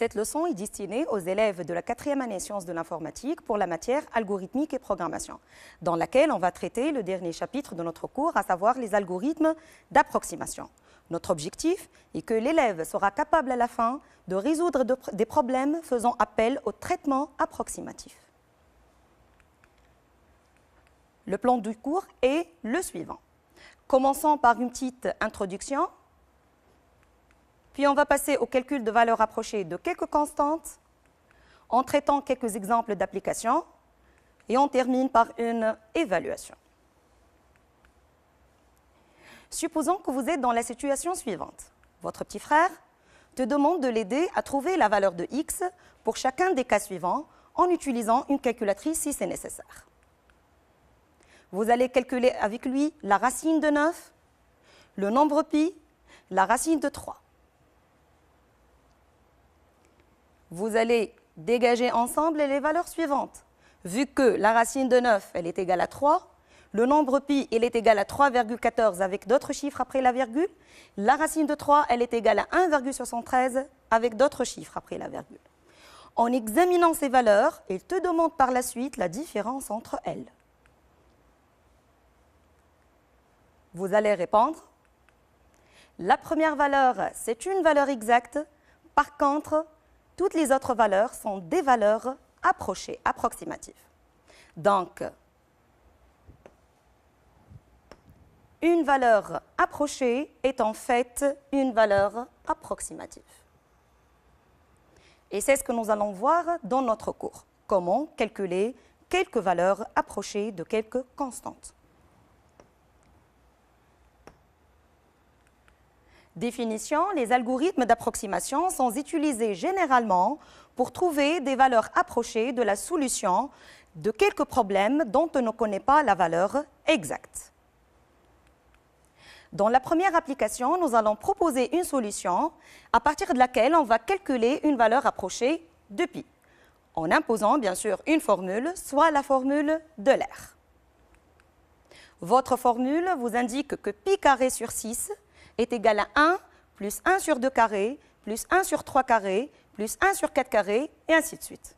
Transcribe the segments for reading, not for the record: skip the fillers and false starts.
Cette leçon est destinée aux élèves de la 4e année sciences de l'informatique pour la matière algorithmique et programmation, dans laquelle on va traiter le dernier chapitre de notre cours, à savoir les algorithmes d'approximation. Notre objectif est que l'élève sera capable à la fin de résoudre des problèmes faisant appel au traitement approximatif. Le plan du cours est le suivant. Commençons par une petite introduction, puis on va passer au calcul de valeurs approchées de quelques constantes, en traitant quelques exemples d'applications, et on termine par une évaluation. Supposons que vous êtes dans la situation suivante. Votre petit frère te demande de l'aider à trouver la valeur de x pour chacun des cas suivants en utilisant une calculatrice si c'est nécessaire. Vous allez calculer avec lui la racine de 9, le nombre pi, la racine de 3. Vous allez dégager ensemble les valeurs suivantes. Vu que la racine de 9, elle est égale à 3, le nombre pi, il est égal à 3,14 avec d'autres chiffres après la virgule. La racine de 3, elle est égale à 1,73 avec d'autres chiffres après la virgule. En examinant ces valeurs, il te demande par la suite la différence entre elles. Vous allez répondre. La première valeur, c'est une valeur exacte. Par contre, toutes les autres valeurs sont des valeurs approchées, approximatives. Donc, une valeur approchée est en fait une valeur approximative. Et c'est ce que nous allons voir dans notre cours. Comment calculer quelques valeurs approchées de quelques constantes. Définition, les algorithmes d'approximation sont utilisés généralement pour trouver des valeurs approchées de la solution de quelques problèmes dont on ne connaît pas la valeur exacte. Dans la première application, nous allons proposer une solution à partir de laquelle on va calculer une valeur approchée de pi, en imposant bien sûr une formule, soit la formule de l'air. Votre formule vous indique que pi carré sur 6 est égal à 1 plus 1 sur 2 carré, plus 1 sur 3 carré, plus 1 sur 4 carré, et ainsi de suite.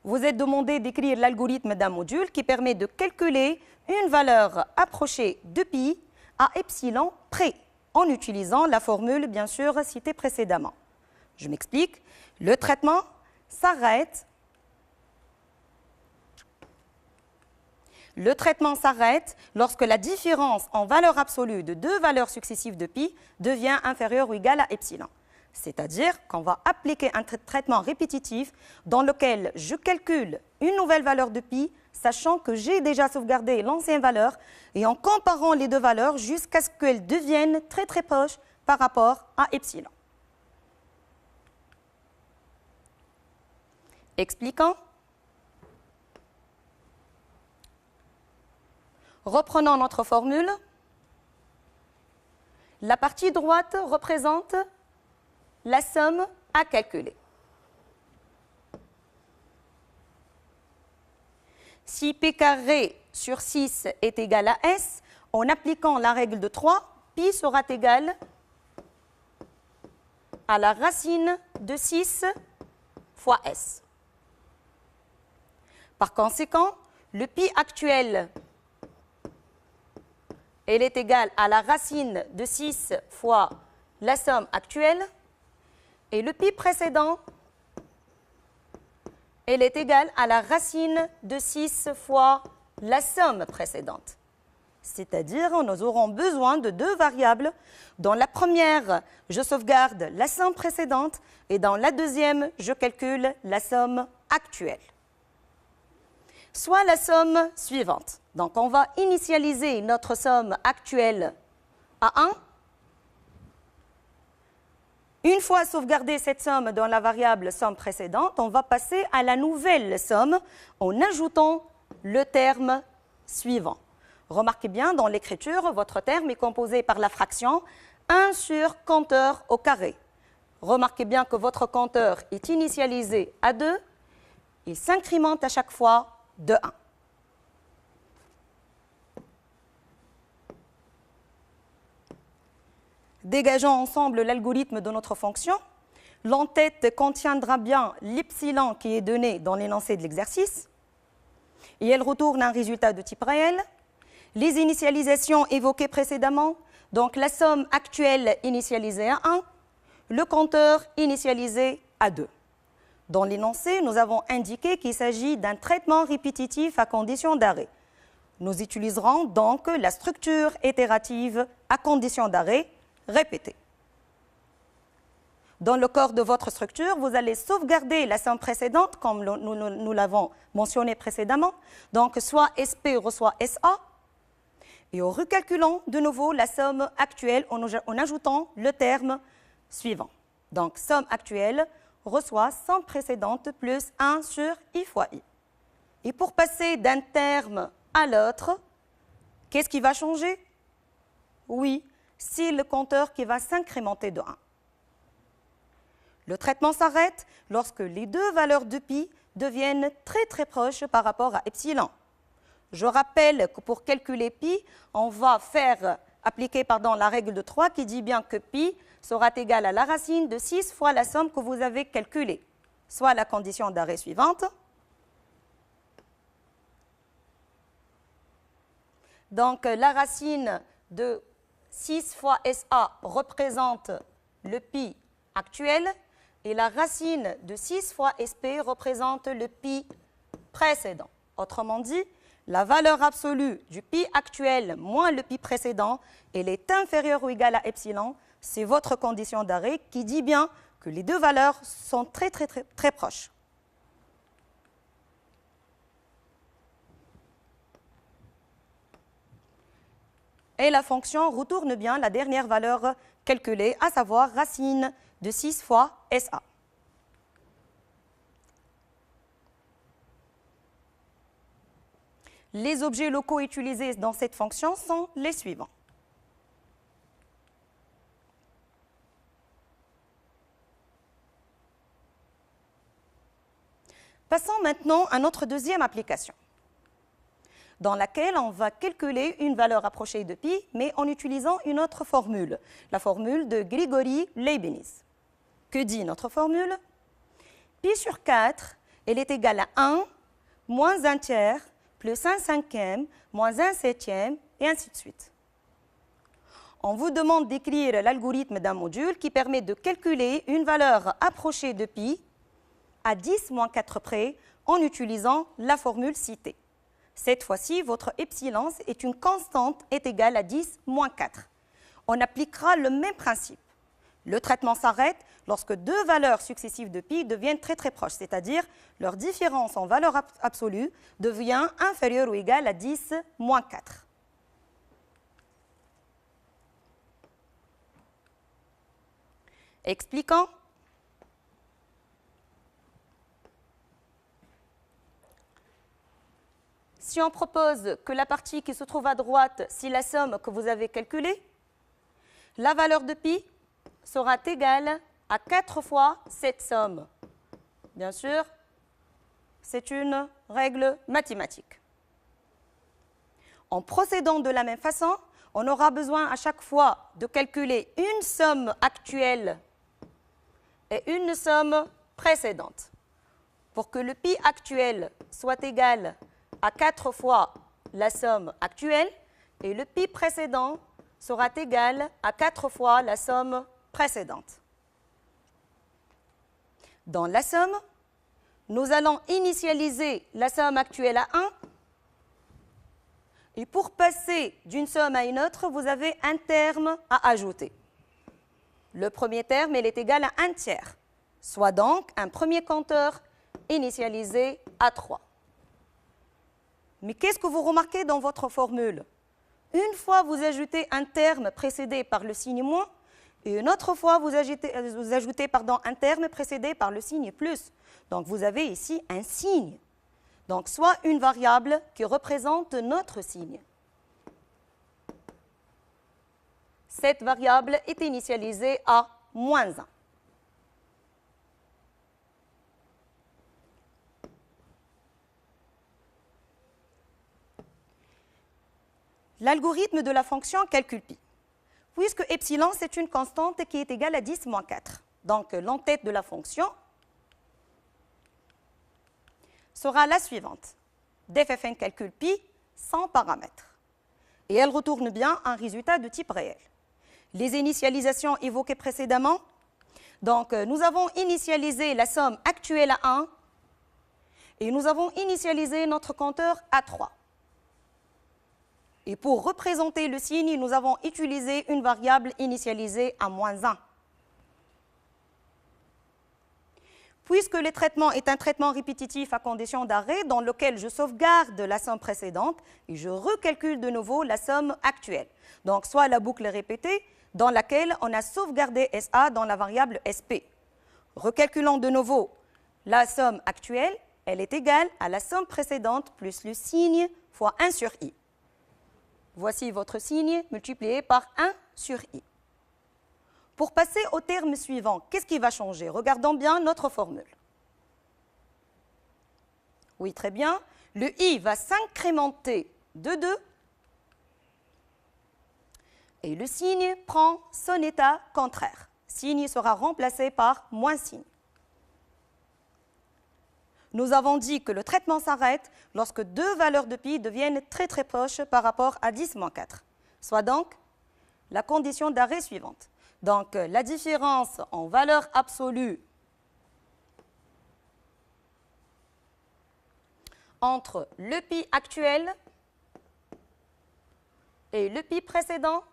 Vous êtes demandé d'écrire l'algorithme d'un module qui permet de calculer une valeur approchée de pi à epsilon près, en utilisant la formule, bien sûr, citée précédemment. Je m'explique. Le traitement s'arrête. Le traitement s'arrête lorsque la différence en valeur absolue de deux valeurs successives de pi devient inférieure ou égale à epsilon. C'est-à-dire qu'on va appliquer un traitement répétitif dans lequel je calcule une nouvelle valeur de pi, sachant que j'ai déjà sauvegardé l'ancienne valeur, et en comparant les deux valeurs jusqu'à ce qu'elles deviennent très très proches par rapport à epsilon. Expliquant. Reprenons notre formule. La partie droite représente la somme à calculer. Si p carré sur 6 est égal à s, en appliquant la règle de 3, pi sera égal à la racine de 6 fois s. Par conséquent, le pi actuel, elle est égale à la racine de 6 fois la somme actuelle, et le pi précédent, elle est égale à la racine de 6 fois la somme précédente. C'est-à-dire, nous aurons besoin de deux variables. Dans la première, je sauvegarde la somme précédente, et dans la deuxième, je calcule la somme actuelle. Soit la somme suivante. Donc, on va initialiser notre somme actuelle à 1. Une fois sauvegardée cette somme dans la variable somme précédente, on va passer à la nouvelle somme en ajoutant le terme suivant. Remarquez bien, dans l'écriture, votre terme est composé par la fraction 1 sur compteur au carré. Remarquez bien que votre compteur est initialisé à 2. Il s'incrémente à chaque fois de 1. Dégageons ensemble l'algorithme de notre fonction. L'en-tête contiendra bien l'epsilon qui est donné dans l'énoncé de l'exercice et elle retourne un résultat de type réel. Les initialisations évoquées précédemment, donc la somme actuelle initialisée à 1, le compteur initialisé à 2. Dans l'énoncé, nous avons indiqué qu'il s'agit d'un traitement répétitif à condition d'arrêt. Nous utiliserons donc la structure itérative à condition d'arrêt répétée. Dans le corps de votre structure, vous allez sauvegarder la somme précédente, comme nous l'avons mentionné précédemment. Donc, soit SP reçoit SA. Et en recalculant de nouveau la somme actuelle en ajoutant le terme suivant. Donc, somme actuelle reçoit somme précédente plus 1 sur I fois I. Et pour passer d'un terme à l'autre, qu'est-ce qui va changer? Oui, c'est le compteur qui va s'incrémenter de 1. Le traitement s'arrête lorsque les deux valeurs de pi deviennent très proches par rapport à epsilon. Je rappelle que pour calculer pi, on va appliquer la règle de 3 qui dit bien que pi sera égal à la racine de 6 fois la somme que vous avez calculée, soit la condition d'arrêt suivante. Donc la racine de 6 fois SA représente le pi actuel et la racine de 6 fois SP représente le pi précédent. Autrement dit, la valeur absolue du pi actuel moins le pi précédent, elle est inférieure ou égale à epsilon. C'est votre condition d'arrêt qui dit bien que les deux valeurs sont très proches. Et la fonction retourne bien la dernière valeur calculée, à savoir racine de 6 fois SA. Les objets locaux utilisés dans cette fonction sont les suivants. Passons maintenant à notre deuxième application, dans laquelle on va calculer une valeur approchée de pi, mais en utilisant une autre formule, la formule de Grigori-Leibniz. Que dit notre formule? Pi sur 4, elle est égale à 1 moins 1 tiers plus 1 cinquième moins 1 septième et ainsi de suite. On vous demande d'écrire l'algorithme d'un module qui permet de calculer une valeur approchée de pi à 10 moins 4 près en utilisant la formule citée. Cette fois-ci, votre epsilon est une constante est égale à 10 moins 4. On appliquera le même principe. Le traitement s'arrête lorsque deux valeurs successives de pi deviennent très proches, c'est-à-dire leur différence en valeur absolue devient inférieure ou égale à 10 moins 4. Expliquant. Si on propose que la partie qui se trouve à droite, c'est la somme que vous avez calculée, la valeur de pi sera égale à 4 fois cette somme. Bien sûr, c'est une règle mathématique. En procédant de la même façon, on aura besoin à chaque fois de calculer une somme actuelle et une somme précédente. Pour que le pi actuel soit égal à 4 fois la somme actuelle et le pi précédent sera égal à 4 fois la somme précédente. Dans la somme, nous allons initialiser la somme actuelle à 1 et pour passer d'une somme à une autre, vous avez un terme à ajouter. Le premier terme, il est égal à 1 tiers, soit donc un premier compteur initialisé à 3. Mais qu'est-ce que vous remarquez dans votre formule? Une fois, vous ajoutez un terme précédé par le signe moins, et une autre fois, vous ajoutez un terme précédé par le signe plus. Donc, vous avez ici un signe. Donc, soit une variable qui représente notre signe. Cette variable est initialisée à moins 1. L'algorithme de la fonction calcul pi. Puisque epsilon, c'est une constante qui est égale à 10 moins 4. Donc, l'entête de la fonction sera la suivante. df(f(n) calcule pi sans paramètres. Et elle retourne bien un résultat de type réel. Les initialisations évoquées précédemment. Donc, nous avons initialisé la somme actuelle à 1 et nous avons initialisé notre compteur à 3. Et pour représenter le signe, nous avons utilisé une variable initialisée à -1. Puisque le traitement est un traitement répétitif à condition d'arrêt dans lequel je sauvegarde la somme précédente et je recalcule de nouveau la somme actuelle. Donc, soit la boucle répétée dans laquelle on a sauvegardé SA dans la variable SP. Recalculant de nouveau la somme actuelle, elle est égale à la somme précédente plus le signe fois 1 sur i. Voici votre signe multiplié par 1 sur i. Pour passer au terme suivant, qu'est-ce qui va changer? Regardons bien notre formule. Oui, très bien. Le i va s'incrémenter de 2 et le signe prend son état contraire. Signe sera remplacé par moins signe. Nous avons dit que le traitement s'arrête lorsque deux valeurs de pi deviennent très très proches par rapport à 10-4, soit donc la condition d'arrêt suivante. Donc, la différence en valeur absolue entre le pi actuel et le pi précédent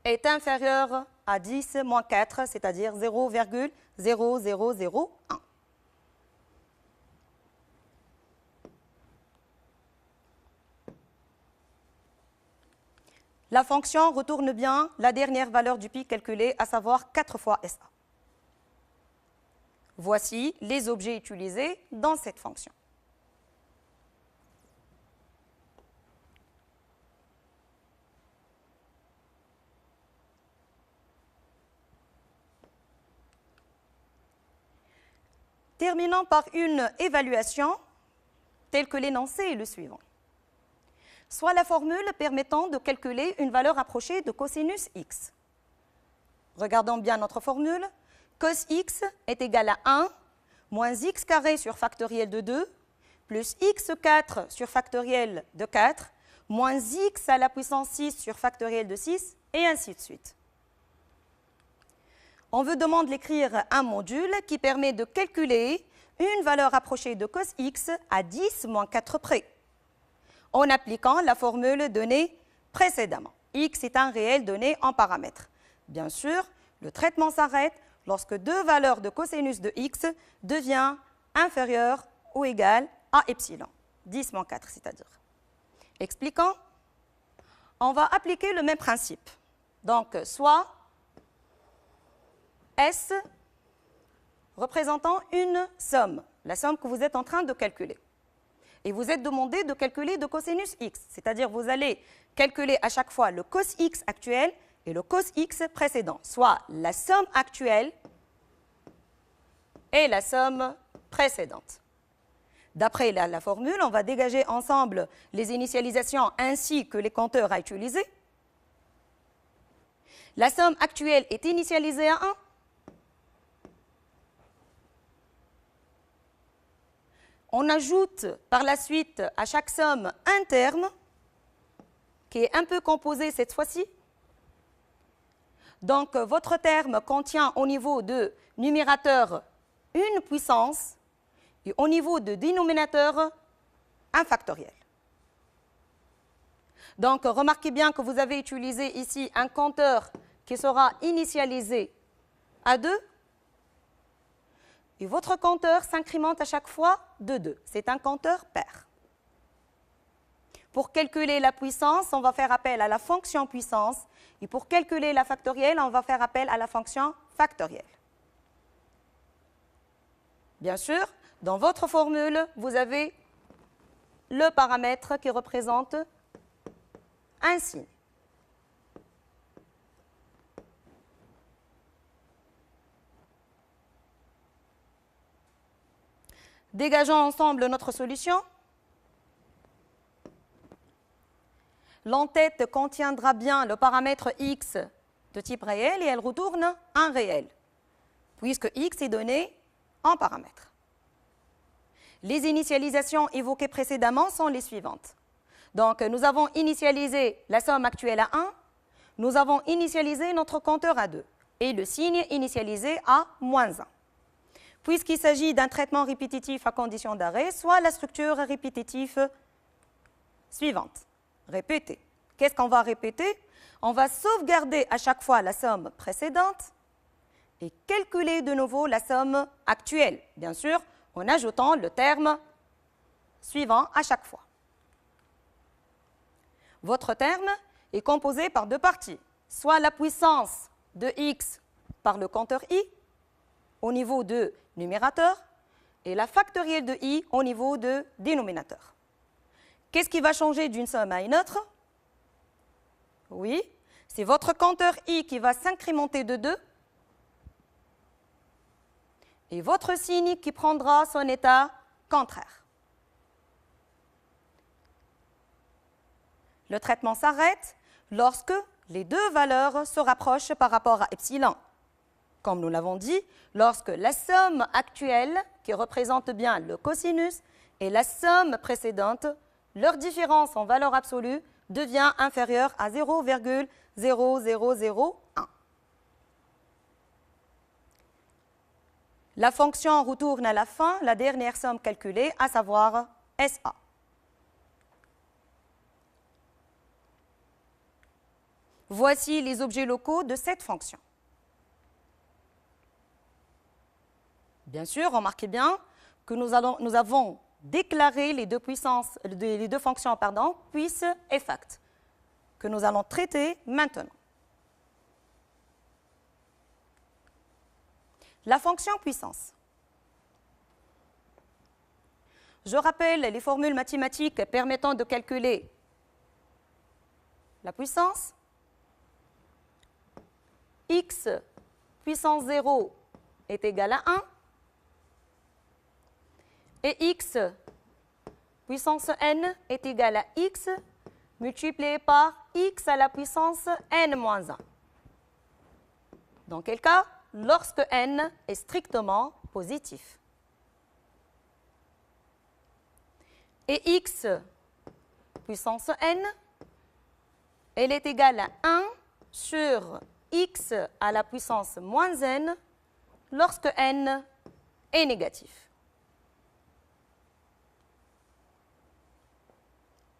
est inférieure à 10-4, c'est-à-dire 0,0001. La fonction retourne bien la dernière valeur du pi calculée, à savoir 4 fois SA. Voici les objets utilisés dans cette fonction. Terminons par une évaluation telle que l'énoncé est le suivant. Soit la formule permettant de calculer une valeur approchée de cosinus x. Regardons bien notre formule. Cos x est égal à 1 moins x carré sur factoriel de 2 plus x4 sur factoriel de 4 moins x à la puissance 6 sur factoriel de 6 et ainsi de suite. On vous demande d'écrire un module qui permet de calculer une valeur approchée de cos x à 10-4 près, en appliquant la formule donnée précédemment. X est un réel donné en paramètres. Bien sûr, le traitement s'arrête lorsque deux valeurs de cosinus de x deviennent inférieures ou égales à epsilon, 10-4 c'est-à-dire. Expliquant, on va appliquer le même principe. Donc, soit S représentant une somme, la somme que vous êtes en train de calculer. Et vous êtes demandé de calculer de cosinus x, c'est-à-dire vous allez calculer à chaque fois le cos x actuel et le cos x précédent, soit la somme actuelle et la somme précédente. D'après la formule, on va dégager ensemble les initialisations ainsi que les compteurs à utiliser. La somme actuelle est initialisée à 1. On ajoute par la suite à chaque somme un terme qui est un peu composé cette fois-ci. Donc, votre terme contient au niveau de numérateur une puissance et au niveau de dénominateur un factoriel. Donc, remarquez bien que vous avez utilisé ici un compteur qui sera initialisé à 2. Et votre compteur s'incrémente à chaque fois de 2. C'est un compteur pair. Pour calculer la puissance, on va faire appel à la fonction puissance. Et pour calculer la factorielle, on va faire appel à la fonction factorielle. Bien sûr, dans votre formule, vous avez le paramètre qui représente un signe. Dégageons ensemble notre solution. L'entête contiendra bien le paramètre x de type réel et elle retourne un réel, puisque x est donné en paramètres. Les initialisations évoquées précédemment sont les suivantes. Donc, nous avons initialisé la somme actuelle à 1, nous avons initialisé notre compteur à 2 et le signe initialisé à -1. Puisqu'il s'agit d'un traitement répétitif à condition d'arrêt, soit la structure répétitive suivante. Répéter. Qu'est-ce qu'on va répéter? On va sauvegarder à chaque fois la somme précédente et calculer de nouveau la somme actuelle, bien sûr, en ajoutant le terme suivant à chaque fois. Votre terme est composé par deux parties, soit la puissance de x par le compteur i au niveau de numérateur et la factorielle de i au niveau de dénominateur. Qu'est-ce qui va changer d'une somme à une autre? Oui, c'est votre compteur i qui va s'incrémenter de 2 et votre signe qui prendra son état contraire. Le traitement s'arrête lorsque les deux valeurs se rapprochent par rapport à epsilon. Comme nous l'avons dit, lorsque la somme actuelle, qui représente bien le cosinus, et la somme précédente, leur différence en valeur absolue devient inférieure à 0,0001. La fonction retourne à la fin la dernière somme calculée, à savoir SA. Voici les objets locaux de cette fonction. Bien sûr, remarquez bien que nous avons déclaré les deux fonctions, puis et fact, que nous allons traiter maintenant. La fonction puissance. Je rappelle les formules mathématiques permettant de calculer la puissance. X puissance 0 est égal à 1 et x puissance n est égal à x multiplié par x à la puissance n-1. Dans quel cas? Lorsque n est strictement positif. Et x puissance n, elle est égale à 1 sur x à la puissance moins n lorsque n est négatif.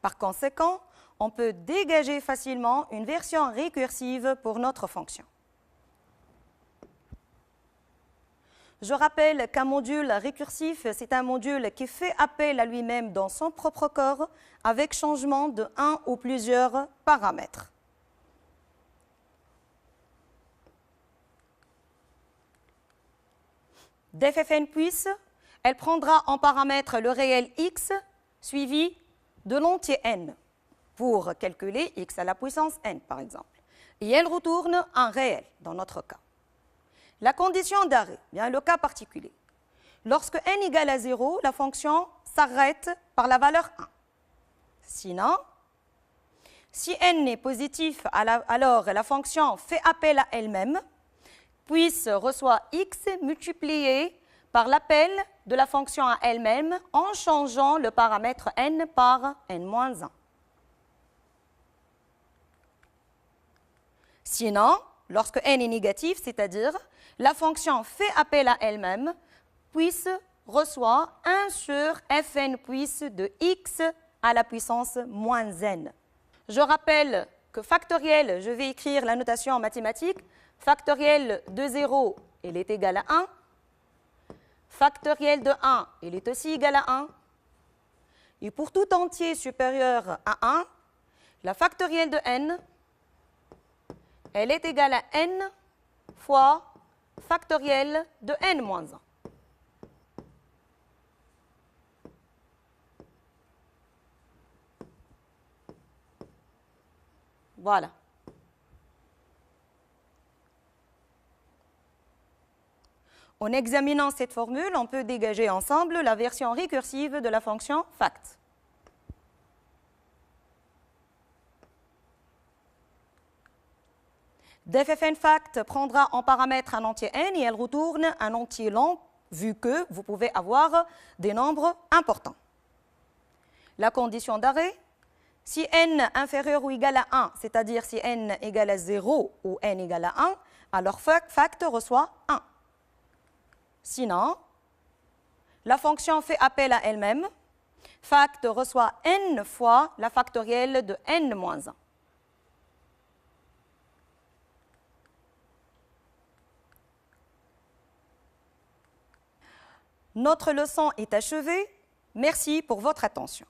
Par conséquent, on peut dégager facilement une version récursive pour notre fonction. Je rappelle qu'un module récursif, c'est un module qui fait appel à lui-même dans son propre corps avec changement de un ou plusieurs paramètres. D'ffn puisse, elle prendra en paramètre le réel x suivi de l'entier n pour calculer x à la puissance n, par exemple. Et elle retourne un réel dans notre cas. La condition d'arrêt, bien le cas particulier. Lorsque n égale à 0, la fonction s'arrête par la valeur 1. Sinon, si n est positif, alors la fonction fait appel à elle-même, puis reçoit x multiplié par l'appel de la fonction à elle-même en changeant le paramètre n par n-1. Sinon, lorsque n est négatif, c'est-à-dire la fonction fait appel à elle-même, puis reçoit 1 sur fn puisse de x à la puissance moins n. Je rappelle que factoriel, je vais écrire la notation en mathématiques, factoriel de 0, il est égal à 1. Factoriel de 1, il est aussi égal à 1. Et pour tout entier supérieur à 1, la factorielle de n, elle est égale à n fois factoriel de n-1. Voilà. En examinant cette formule, on peut dégager ensemble la version récursive de la fonction fact. df(n) fact prendra en paramètre un entier n et elle retourne un entier long vu que vous pouvez avoir des nombres importants. La condition d'arrêt, si n inférieur ou égal à 1, c'est-à-dire si n égale à 0 ou n égale à 1, alors fact reçoit 1. Sinon, la fonction fait appel à elle-même. Fact reçoit n fois la factorielle de n-1. Notre leçon est achevée. Merci pour votre attention.